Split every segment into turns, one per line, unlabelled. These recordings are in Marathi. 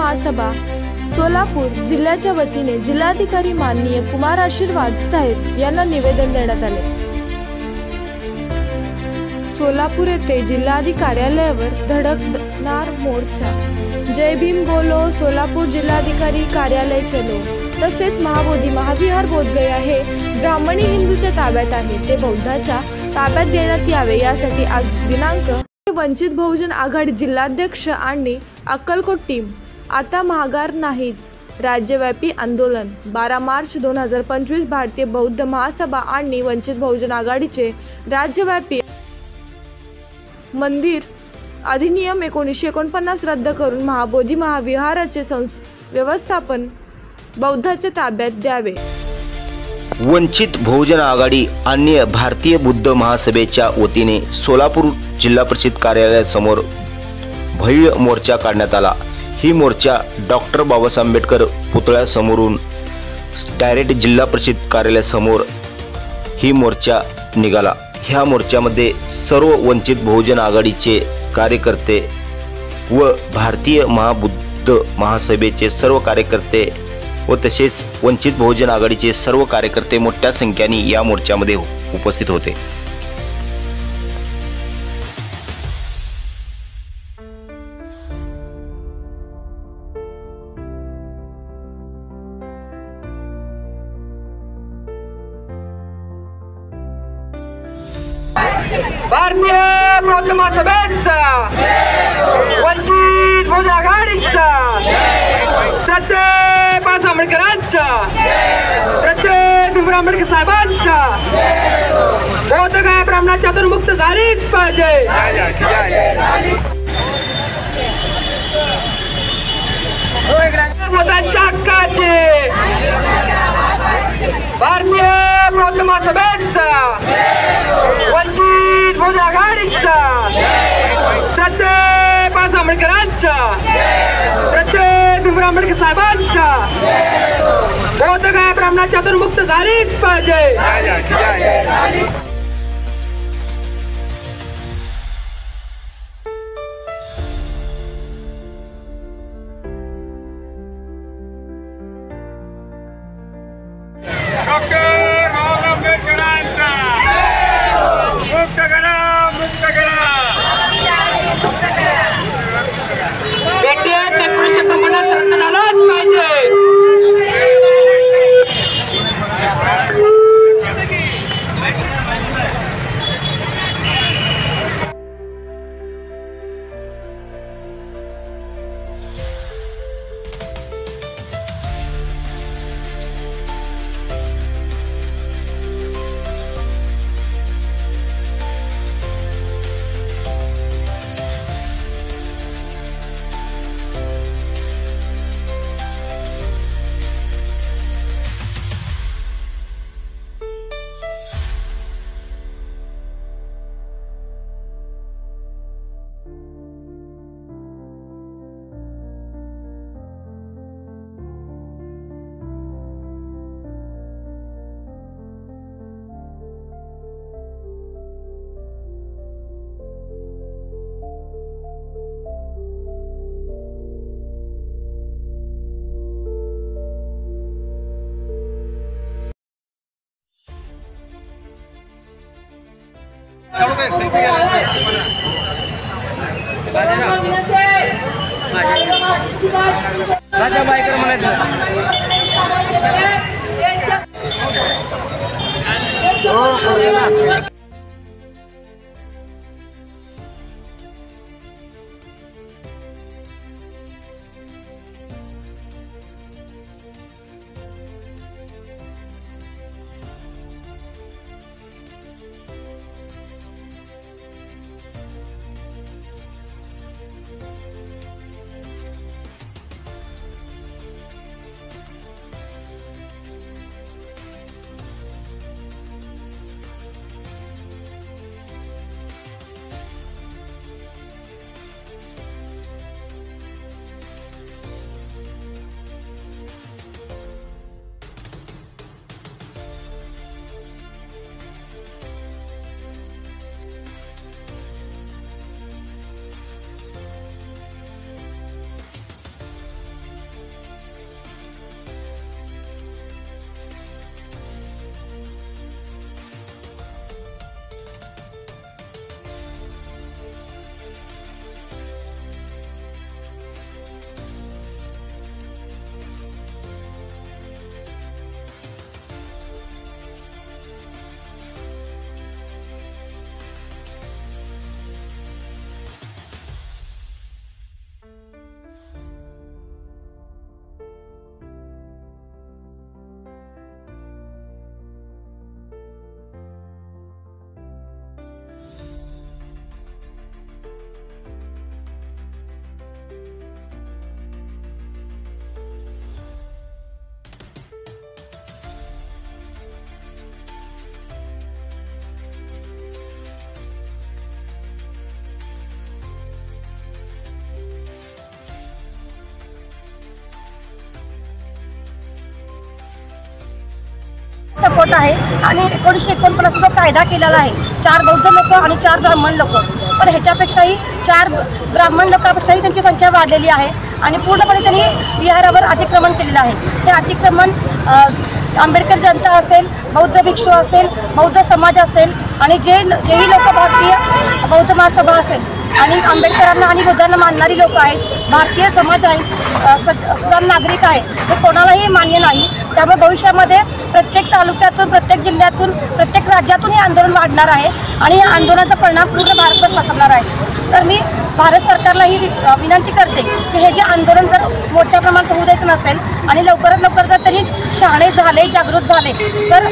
महासभा सोलापूर जिल्ह्याच्या वतीने जिल्हाधिकारी माननीय कुमार आशीर्वाद साहेब यांना निवेदन देण्यात आले। सोलापूर येथे जिल्हाधिकारी कार्यालयावर धडकणार मोर्चा। जय भीम बोलो, सोलापूर जिल्हाधिकारी कार्यालय चलो। तसेच महाबोधी महाविहार बोधगया हे ब्राह्मणी हिंदूच्या ताब्यात आहे, ते बौद्धाच्या ताब्यात देण्यात यावे यासाठी आज दिनांक वंचित बहुजन आघाडी जिल्हाध्यक्ष आणि अक्कलकोट टीम आता माघार नाहीच राज्यव्यापी आंदोलन 12 मार्च 2025 भारतीय बौद्ध महासभा आणि वंचित बहुजन आघाडीचे राज्यव्यापी मंदिर अधिनियम 1949 रद्द करून महाबोधी महाविहाराचे व्यवस्थापन बौद्धाच्या ताब्यात द्यावे।
वंचित बहुजन आघाडी आणि भारतीय बौद्ध महासभेच्या वतीने सोलापूर जिल्हा परिषद कार्यालयासमोर भव्य मोर्चा काढण्यात आला। ही मोर्चा डॉक्टर बाबासाहेब आंबेडकर पुतळ्यासमोरून डायरेक्ट जिल्हा परिषद कार्यालयासमोर ही मोर्चा निघाला। ह्या मोर्चामध्ये सर्व वंचित बहुजन आघाडीचे कार्यकर्ते व भारतीय महाबौद्ध महासभेचे सर्व कार्यकर्ते व तसेच वंचित बहुजन आघाडीचे सर्व कार्यकर्ते मोठ्या संख्येने या मोर्चामध्ये उपस्थित होते।
भारतीय बौद्ध महासभेचा वंचित बहुजन आघाडीचा सत्य बाळासाहेब आंबेडकरांचा प्रत्येक भीमराव आंबेडकर साहेबांचा बौद्ध गाय ब्राह्मणाच्या हातून मुक्त झालीच पाहिजे। बौद्धांच्या हक्काचे भारतीय बौद्ध महासभेचा वंचित बहुजन आघाडीचा सत्य बाळासाहेब आंबेडकरांचा प्रत्येक भीमराव आंबेडकर साहेबांचा बौद्ध गाय ब्राह्मणाच्या हातून मुक्त झालीच पाहिजे।
सपोर्ट आहे आणि 1949 जो कायदा केलेला आहे 4 बौद्ध लोक आणि 4 ब्राह्मण लोक, पण ह्याच्यापेक्षाही 4 ब्राह्मण लोकांपेक्षाही त्यांची संख्या वाढलेली आहे आणि पूर्णपणे त्यांनी विहारावर अतिक्रमण केलेलं आहे. हे अतिक्रमण आंबेडकर जनता असेल, बौद्ध भिक्षू असेल, बौद्ध समाज असेल आणि जेही लोक भारतीय बौद्ध महासभा असेल आणि आंबेडकरांना आणि बुद्धांना मानणारी लोक आहेत, भारतीय समाज आहेत, सुजाण नागरिक आहे, हे कोणालाही मान्य नाही. त्यामुळे भविष्यामध्ये प्रत्येक तालुक्यातून, प्रत्येक जिल्ह्यातून, प्रत्येक राज्यातून हे आंदोलन वाढणार आहे आणि या आंदोलनाचा परिणाम पूर्ण भारतभर पसरणार आहे. तर मी भारत सरकारला ही विनंती करते की हे जे आंदोलन जर मोठ्या प्रमाणात होऊ द्यायचं नसेल आणि लवकरात लवकर जर त्यांनी शहाणे झाले, जागृत झाले तर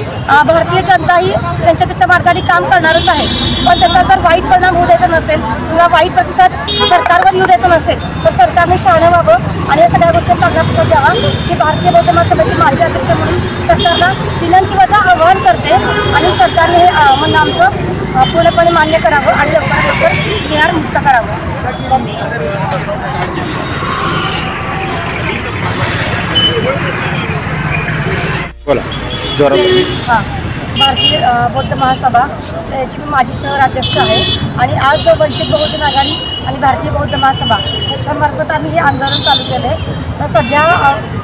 भारतीय जनता ही त्यांच्या मार्गाने काम करणारच आहे. पण त्याचा जर वाईट परिणाम होऊ द्यायचा नसेल किंवा वाईट प्रतिसाद सरकारवर येऊ द्यायचा नसेल तर सरकारने शहाणं व्हावं आणि या सगळ्या गोष्टी कागदापत्रात द्यावा. की भारतीय बौद्ध महासभेचे माजी अध्यक्ष म्हणून सरकारला विनंतीचं आवाहन करते आणि सरकारने हे म्हणणं आमचं पूर्णपणे मान्य करावं आणि लवकरात लवकर विहार मुक्त करावं.
बोला.
भारतीय बौद्ध महासभा याची मी माजी शहर अध्यक्ष आहे आणि आज वंचित बहुजन आघाडी आणि भारतीय बौद्ध महासभा याच्यामार्फत आम्ही हे आंदोलन चालू केलं आहे. तर सध्या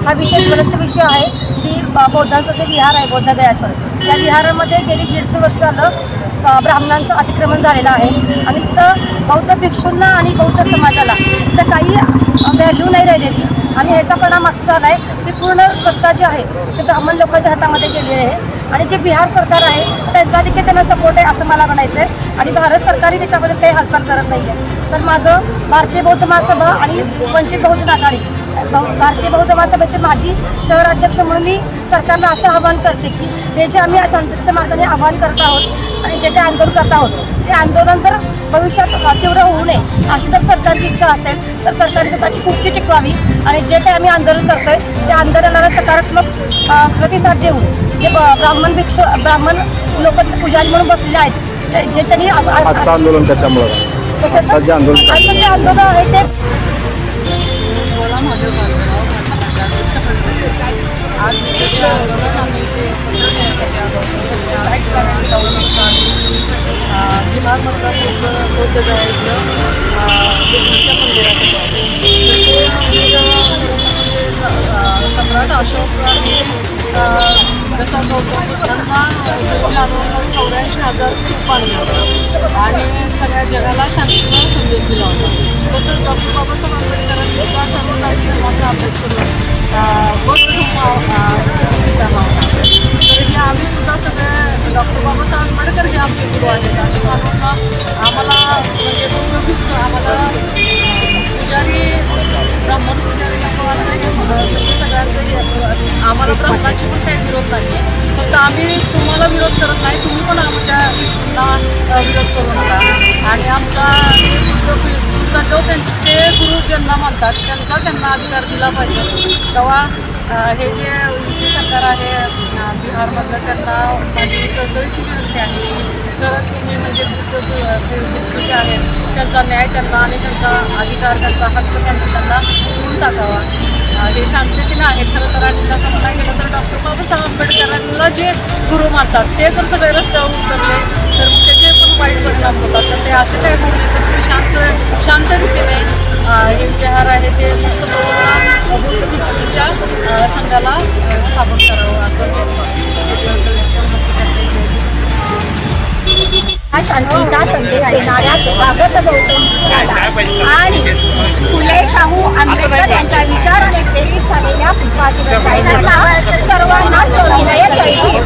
हा विषय ज्वलंत विषय आहे की बौद्धांचं जे विहार आहे बौद्धगयाचं, या विहारामध्ये गेली 150 वर्ष झालं ब्राह्मणांचं अतिक्रमण झालेलं आहे आणि इथं बौद्ध भिक्षूंना आणि बौद्ध समाजाला इथं काही व्हॅल्यू नाही राहिलेली आणि ह्याचा परिणाम असा झाला आहे की पूर्ण सत्ता जी आहे ते ब्राह्मण लोकांच्या हातामध्ये गेलेली आहे आणि जे बिहार सरकार आहे त्यांचा देखील त्यांना सपोर्ट आहे असं मला म्हणायचं आहे आणि भारत सरकारही त्याच्यामध्ये काही हालचाल करत नाही आहे. तर माझं भारतीय बौद्ध महासभा आणि वंचित बहुजन आघाडी भारतीय बौद्ध महासभेचे माजी शहर अध्यक्ष म्हणून मी सरकारला असं आवाहन करते की हे जे आम्ही शांततेच्या मार्गाने आवाहन करत आहोत आणि जे काही आंदोलन करत आहोत ते आंदोलन जर भविष्यात तीव्र होऊ नये अशी जर सरकारची इच्छा असेल तर सरकारने स्वतःची खुर्ची टिकवावी आणि जे काही आम्ही आंदोलन करतोय त्या आंदोलनाला सकारात्मक प्रतिसाद देऊन जे ब्राह्मण लोक पुजारी म्हणून बसलेले आहेत जे त्यांनी
आजचं आंदोलन कशामुळे
जे आंदोलन आहे ते
बिहार मधलं बौद्ध गयातलं सम्राट अशोकांनी जसा बौद्धांना 84,000 स्तूप आणलं आणि सगळ्या जगाला शांतीचा संदेश दिला होता. तसंच डॉक्टर बाबासाहेब आंबेडकरांनी सुद्धा सर्व धर्माचा अभ्यास करून बौद्ध धर्म स्वीकारला होता. तर हे आम्ही सुद्धा सगळे डॉक्टर बाबासाहेब आंबेडकर हे आमचे गुरु आहेत असे मानून आम्हाला म्हणजे आम्हाला पुजारी ब्राह्मण पुजारी सगळ्यांचं आम्हाला ब्राह्मणाची पण काही विरोध नाही. फक्त आम्ही तुम्हाला विरोध करत नाही, तुम्ही पण आमच्या विरोध करू नका आणि आमचा जो ते गुरु ज्यांना म्हणतात त्यांना अधिकार दिला पाहिजे. तेव्हा हे जे युती सरकार आहे बिहारमधलं त्यांना माझी कळकळीची विनंती आहे तर तुम्ही म्हणजे जे आहेत त्यांचा न्याय त्यांना आणि त्यांचा अधिकार त्यांचा हक्क त्यांना देऊन टाकावा. हे शांततेने आहे खरं तर आणि तसं म्हणायला गेलं तर डॉक्टर बाबासाहेब आंबेडकरांना जे गुरु मानतात ते जर सगळे रस्त्यावर उतरले तर त्याचे पण वाईट परिणाम होतात. तर ते असे काही होऊ नये तर शांत रीतीने हे विहार आहे ते मुक्त बौद्ध भिक्षूंच्या संघाला स्थापन करावं असं
हा शांतीचा संदेश देणाऱ्या स्वागत गौतम आणि फुले शाहू आंबेडकर यांच्या विचाराने प्रेरित झालेल्या पुष्पाची सर्वांना विनय करते.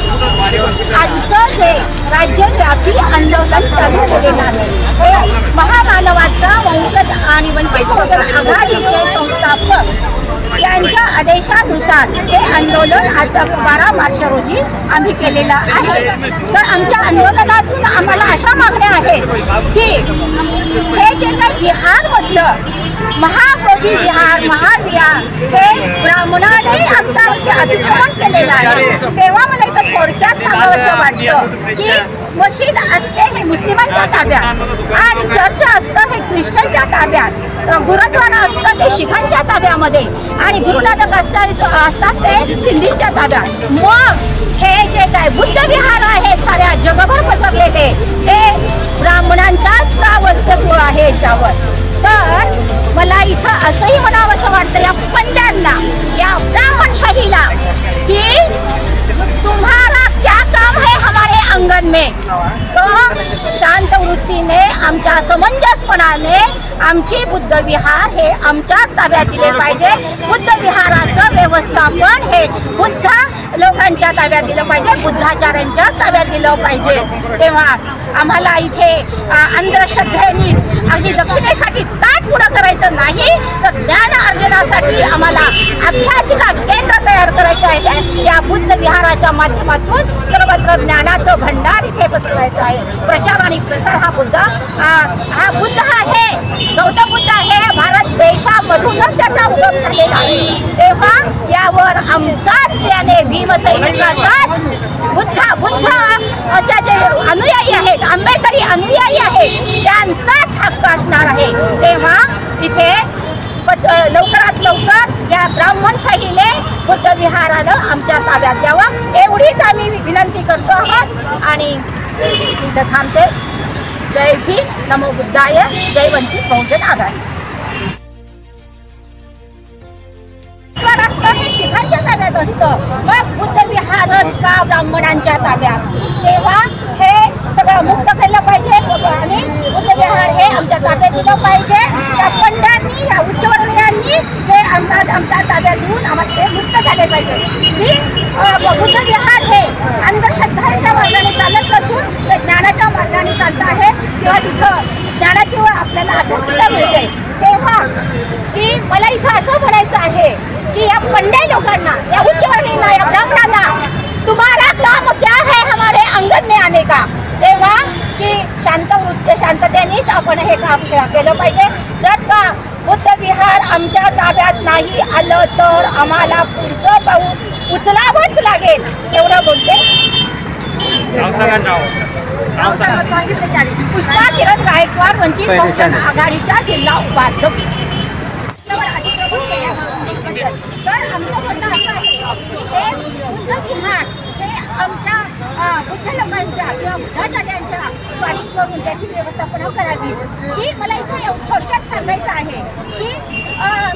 आजचं जे राज्यव्यापी आंदोलन चालू केलेलं आहे हे महामानवाचा वंशज आणि वंचित बहुजन आघाडीचे संस्थापक यांच्या आदेशानुसार हे आंदोलन आज 12 मार्च रोजी आम्ही केलेलं आहे. तर आमच्या आंदोलनातून आम्हाला अशा मागण्या आहेत की हे जे काही बिहारमधलं महाबोधी विहार महाविहार हे ब्राह्मणाने आमच्या अतिक्रमण केलेलं आहे, तेव्हा मला इथं थोडक्यात सांगावंसं वाटतं की मशीद असते हे मुस्लिमांच्या ताब्यात आणि चर्च असतं हे ख्रिश्चनच्या ताब्यात, गुरुद्वारा असतं ते शिखांच्या ताब्यामध्ये आणि गुरुनानक असतात ते सिंधींच्या ताब्यात. मग हे जे काय बुद्ध विहार आहेत साऱ्या जगभर पसरलेले ते ब्राह्मणांचाच का वर्चस्व आहे याच्यावर. तर मला इथं असंही म्हणावंसं वाटतं या पंड्यांना, या ब्राह्मणशाहीला की तुम्हारा क्या काम है हमारे अंगन में. तो शांत वृत्तीने आमच्या समंजसपणाने आमची बुद्ध विहार हे आमच्याच ताब्यात दिले पाहिजे. बुद्ध विहाराचं व्यवस्थापन हे बुद्ध लोकांच्या ताब्यात दिलं पाहिजे, बुद्धाचार्यांच्याच ताब्यात दिलं पाहिजे. तेव्हा आम्हाला इथे अंधश्रद्धेने अगदी दक्षिणेसाठी ताट पुढं करायचं नाही, तर ज्ञान अर्जनासाठी आम्हाला अभ्यासिका केंद्र तयार करायचे आहे. या बुद्ध विहाराच्या माध्यमातून सर्वत्र ज्ञानाचं भंडार इथे पसरवायचं आहे. प्रचार आणि प्रसार हा बुद्ध आहे, गौतम बुद्ध आहे, भारत देशामधूनच त्याचा उगम झालेला आहे. तेव्हा यावर आमचाच याने भीमसैनिकाचाच बुद्धाच्या जे अनुयायी आहेत, आंबेडकरी अनुयायी आहेत, त्यांचाच हक्क असणार आहे. तेव्हा इथे लवकरात लवकर या ब्राह्मणशाहीने बुद्ध विहारानं आमच्या ताब्यात द्यावं एवढीच आम्ही विनंती करतो आहोत आणि इथं थांबते. जय भीम, नमो बुद्धाय, जय वंचित बहुजन आघाडी. असतं हे शिखांच्या ताब्यात असतं, मग बुद्ध विहारच का ब्राह्मणांच्या ताब्यात. तेव्हा हे सगळं मुक्त केलं पाहिजे आणि बुद्ध विहार हे आमच्या ताब्यात दिलं पाहिजे. त्या पंड्यांनी, या उच्चवर्णीयांनी हे आमच्या ताब्यात देऊन आम्हाला ते मुक्त झाले पाहिजे की बुद्ध विहार हे अंधश्रद्धांच्या मार्गाने चालत नसून ते ज्ञानाच्या मार्गाने चालत आहे. किंवा तिथं ज्ञानाची आपल्याला अभ्यासिका मिळते. तेव्हा की मला इथं असं म्हणायचं आहे कि या पंडे लोकांना, या उच्चवर्णीयांना, या ब्राह्मणांना तुम्हारा काम क्या है हमारे अंगन में आने का. तेव्हा की शांततेनेच आपण हे काम केलं पाहिजे. जर का बुद्ध विहार आमच्या ताब्यात नाही आलं तर आम्हाला पुढचं पाऊल उचलावंच लागेल एवढं बोलते. पुष्पा किरण गायकवाड, वंचित बहुजन आघाडीच्या जिल्हा उपाध्यक्ष. तर आमचं म्हणणं असं आहे की हे बुद्ध विहार हे आमच्या बुद्ध लोकांच्या किंवा बुद्धाचार्यांच्या स्वाधीन करून त्याची व्यवस्थापन करावी. की मला इथे थोडक्यात सांगायचं आहे की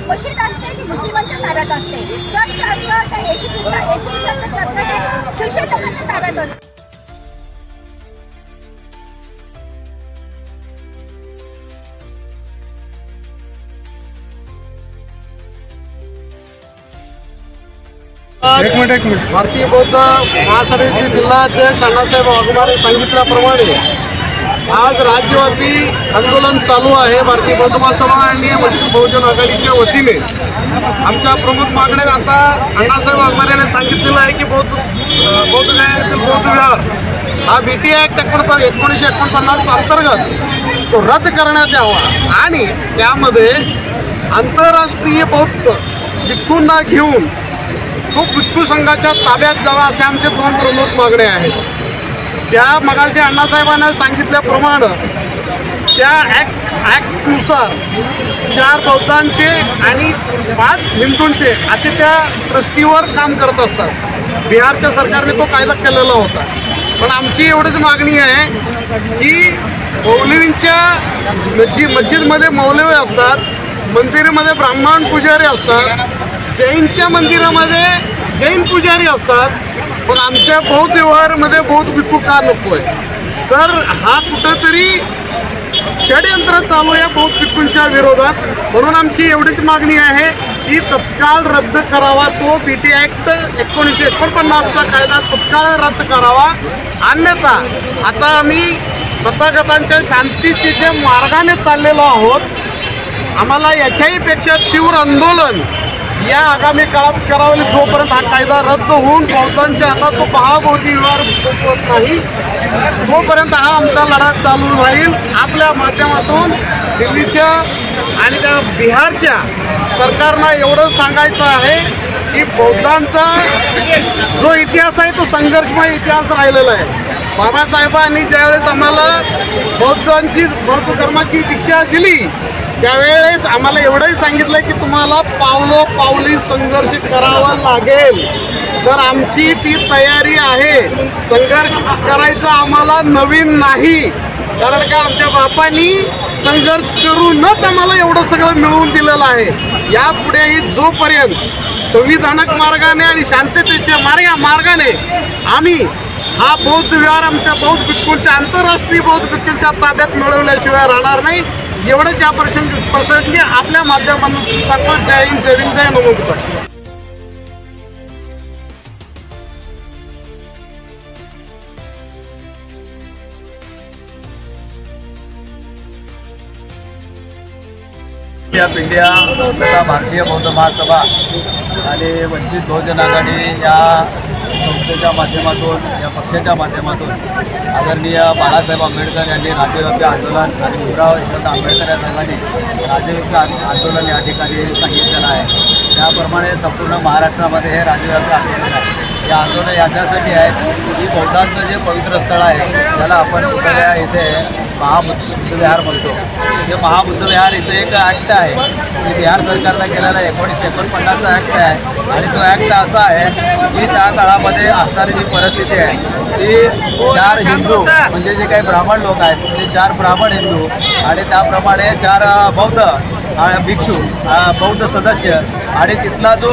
मशीद असते ती मुस्लिमांच्या ताब्यात असते, चर्च असतं तर येशू ख्रिस्ताचं चर्च हे ख्रिश्चन लोकांच्या ताब्यात असतं.
एक मिनिट. भारतीय बौद्ध महासभेचे जिल्हाध्यक्ष अण्णासाहेब वाघमारे सांगितल्याप्रमाणे आज राज्यव्यापी आंदोलन चालू आहे. भारतीय बौद्ध महासभा आणि वंचित बहुजन आघाडीच्या वतीने आमच्या प्रमुख मागण्या आता अण्णासाहेब वाघमारे सांगितलेलं आहे की बौद्ध गयातील बौद्ध विहार हा BT ॲक्ट 1949 अंतर्गत तो रद्द करण्यात यावा आणि त्यामध्ये आंतरराष्ट्रीय बौद्ध भिक्खूंना घेऊन तो भिक्खू संघाच्या ताब्यात जावा असे आमचे 2 प्रमुख मागण्या आहेत. त्या मगाशी अण्णासाहेबांना सांगितल्याप्रमाणे त्या ॲक्टनुसार 4 बौद्धांचे आणि 5 हिंदूंचे असे त्या ट्रस्टीवर काम करत असतात. बिहारच्या सरकारने तो कायदा केलेला होता. पण आमची एवढीच मागणी आहे की मौलवींच्या मस्जिदमध्ये मौलवी असतात, मंदिरामध्ये ब्राह्मण पुजारी असतात, जैनच्या मंदिरामध्ये जैन पुजारी असतात, पण आमच्या बौद्ध विहारमध्ये बौद्ध भिक्खू का नको आहे. तर हा कुठंतरी षडयंत्र चालू आहे बौद्ध भिक्खूंच्या विरोधात. म्हणून आमची एवढीच मागणी आहे की तत्काळ रद्द करावा तो BT ॲक्ट 1949चा कायदा तत्काळ रद्द करावा. अन्यथा आता आम्ही तथागतांच्या शांततेच्या मार्गाने चाललेलो आहोत. आम्हाला याच्याही पेक्षा तीव्र आंदोलन या आगामी काळात करावे जोपर्यंत हा कायदा रद्द होऊन बौद्धांच्या हातात तो महाबौद्धी विहार होत नाही तोपर्यंत हा आमचा लढा चालू राहील. आपल्या माध्यमातून दिल्लीच्या आणि त्या बिहारच्या सरकारनं एवढं सांगायचं आहे की बौद्धांचा जो इतिहास आहे तो संघर्षमय इतिहास राहिलेला आहे. बाबासाहेबांनी ज्यावेळेस आम्हाला बौद्ध धर्माची दीक्षा दिली त्यावेळेस आम्हाला एवढंही सांगितलं की तुम्हाला पावलोपावली संघर्ष करावा लागेल. तर आमची ती तयारी आहे. संघर्ष करायचा आम्हाला नवीन नाही, कारण का आमच्या बापांनी संघर्ष करूनच आम्हाला एवढं सगळं मिळवून दिलेलं आहे. यापुढेही जोपर्यंत संविधानिक मार्गाने आणि शांततेच्या मार्गाने आम्ही हा बौद्ध विहार आमच्या बौद्ध भिक्खूंच्या आंतरराष्ट्रीय बौद्ध भिक्खूंच्या ताब्यात मिळवल्याशिवाय राहणार नाही. एवढंच या प्रसंगी आपल्या माध्यमातून सांगतो. जय हिंद, जय भीम, जय नमो बुद्धाय.
ऑफ इंडिया तथा भारतीय बौद्ध महासभा आणि वंचित बहुजन आघाडी या संस्थेच्या माध्यमातून, या पक्षाच्या माध्यमातून आदरणीय बाळासाहेब आंबेडकर यांनी राज्यव्यापी आंदोलन आणि भीमराव एकनाथ आंबेडकर या संघाने राज्यव्यापी आंदोलन या ठिकाणी सांगितलेलं आहे. त्याप्रमाणे संपूर्ण महाराष्ट्रामध्ये हे राज्यव्यापी आंदोलन आहे. हे आंदोलन याच्यासाठी आहे की बौद्धांचं जे पवित्र स्थळ आहे त्याला आपण पुतळ्या इथे महाबुद्ध विहार म्हणतो. हे महाबुद्ध विहार इथे एक ॲक्ट आहे की बिहार सरकारनं केलेला 1949चा ॲक्ट आहे. आणि तो ॲक्ट असा आहे की त्या काळामध्ये असणारी जी परिस्थिती आहे ती 4 हिंदू म्हणजे जे काही ब्राह्मण लोक आहेत ते 4 ब्राह्मण हिंदू आणि त्याप्रमाणे 4 बौद्ध भिक्षू बौद्ध सदस्य आणि तिथला जो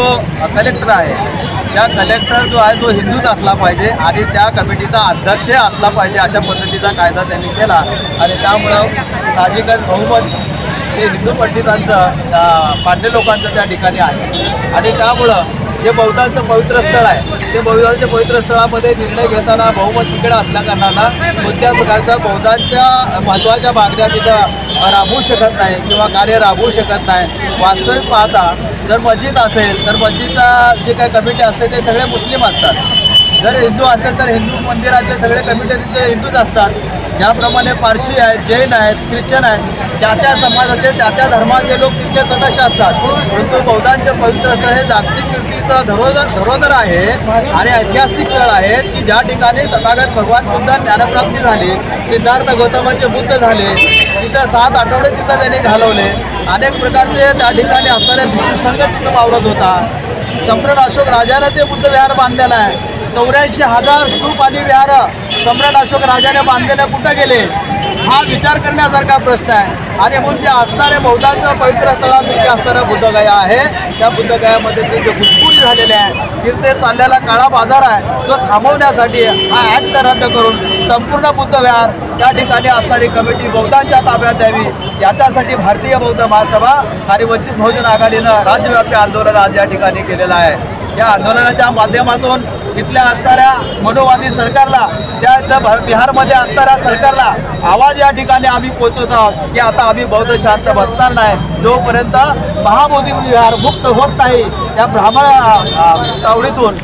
कलेक्टर आहे त्या कलेक्टर जो आहे तो हिंदूच असला पाहिजे आणि त्या कमिटीचा अध्यक्ष असला पाहिजे अशा पद्धतीचा कायदा त्यांनी केला. आणि त्यामुळं साहजिकच बहुमत हे हिंदू पंडितांचं पांडे लोकांचं त्या ठिकाणी आहे. आणि त्यामुळं जे बौद्धांचं पवित्र स्थळ आहे ते बौद्धांच्या पवित्र स्थळामध्ये निर्णय घेताना बहुमत तिकडे असल्याकारणानं कोणत्या प्रकारच्या बौद्धांच्या महत्त्वाच्या मागण्या तिथं राबवू शकत नाही किंवा कार्य राबवू शकत नाही. वास्तविक पाहता जर मस्जिद असेल तर मस्जिदचा जे काही कमिटी असते ते सगळे मुस्लिम असतात. जर हिंदू असेल तर हिंदू मंदिराचे सगळे कमिटी तिथे हिंदूच असतात. ज्याप्रमाणे पारशी आहेत, जैन आहेत, ख्रिश्चन आहेत, त्या समाजाचे त्या धर्माचे लोक तिथले सदस्य असतात. परंतु बौद्धांचे पवित्र स्थळ हे जागतिक कीर्तीचं धरोधर आहे आणि ऐतिहासिक स्थळ आहेत की ज्या ठिकाणी तथागत भगवान बुद्ध ज्ञानप्राप्ती झाली, सिद्धार्थ गौतमाचे बुद्ध झाले, तिथं 7 आठवडे तिथं त्यांनी घालवले. अनेक प्रकारचे त्या ठिकाणी असणारे भिक्षू संघ तिथं वावरत होता. सम्राट अशोक राजानं ते बुद्ध विहार बांधलेलं आहे. 84,000 स्तूप आणि विहार सम्राट अशोक राजाने बांधलेले कुठं गेले हा विचार करण्यासारखा प्रश्न आहे. आणि म्हणून जे असणारे बौद्धांचं पवित्र स्थळापैकी असणारं बुद्धगया आहे त्या बुद्धगयामध्ये जे घुसखोरी झालेले आहे तिथे चाललेला काळा बाजार आहे तो थांबवण्यासाठी हा ॲक्ट रद्द करून संपूर्ण बुद्ध विहार त्या ठिकाणी असणारी कमिटी बौद्धांच्या ताब्यात द्यावी याच्यासाठी भारतीय बौद्ध महासभा आणि वंचित बहुजन आघाडीनं राज्यव्यापी आंदोलन आज या ठिकाणी केलेलं आहे. या आंदोलनाच्या माध्यमातून इथल्या असणाऱ्या मनोवादी सरकारला त्या बिहारमध्ये असणाऱ्या सरकारला आवाज या ठिकाणी आम्ही पोचवत आहोत की आता आम्ही बौद्ध शांत बसणार नाही जोपर्यंत महाबोधी विहार मुक्त होत नाही त्या ब्राह्मण तावडीतून.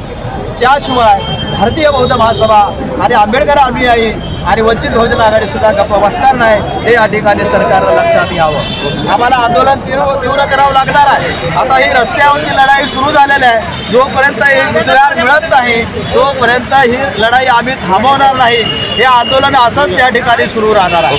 त्याशिवाय भारतीय बौद्ध महासभा आणि आंबेडकर अनुयायी आणि वंचित बहुजन आघाडी सुद्धा गप्प बसणार नाही हे या ठिकाणी सरकारला लक्षात घ्यावं. आम्हाला आंदोलन तीव्र करावं लागणार आहे. आता ही रस्त्यावरची लढाई सुरू झालेली आहे. जोपर्यंत हे विहार मिळत नाही तोपर्यंत ही लढाई आम्ही थांबवणार नाही. हे आंदोलन असंच या ठिकाणी सुरू राहणार आहे.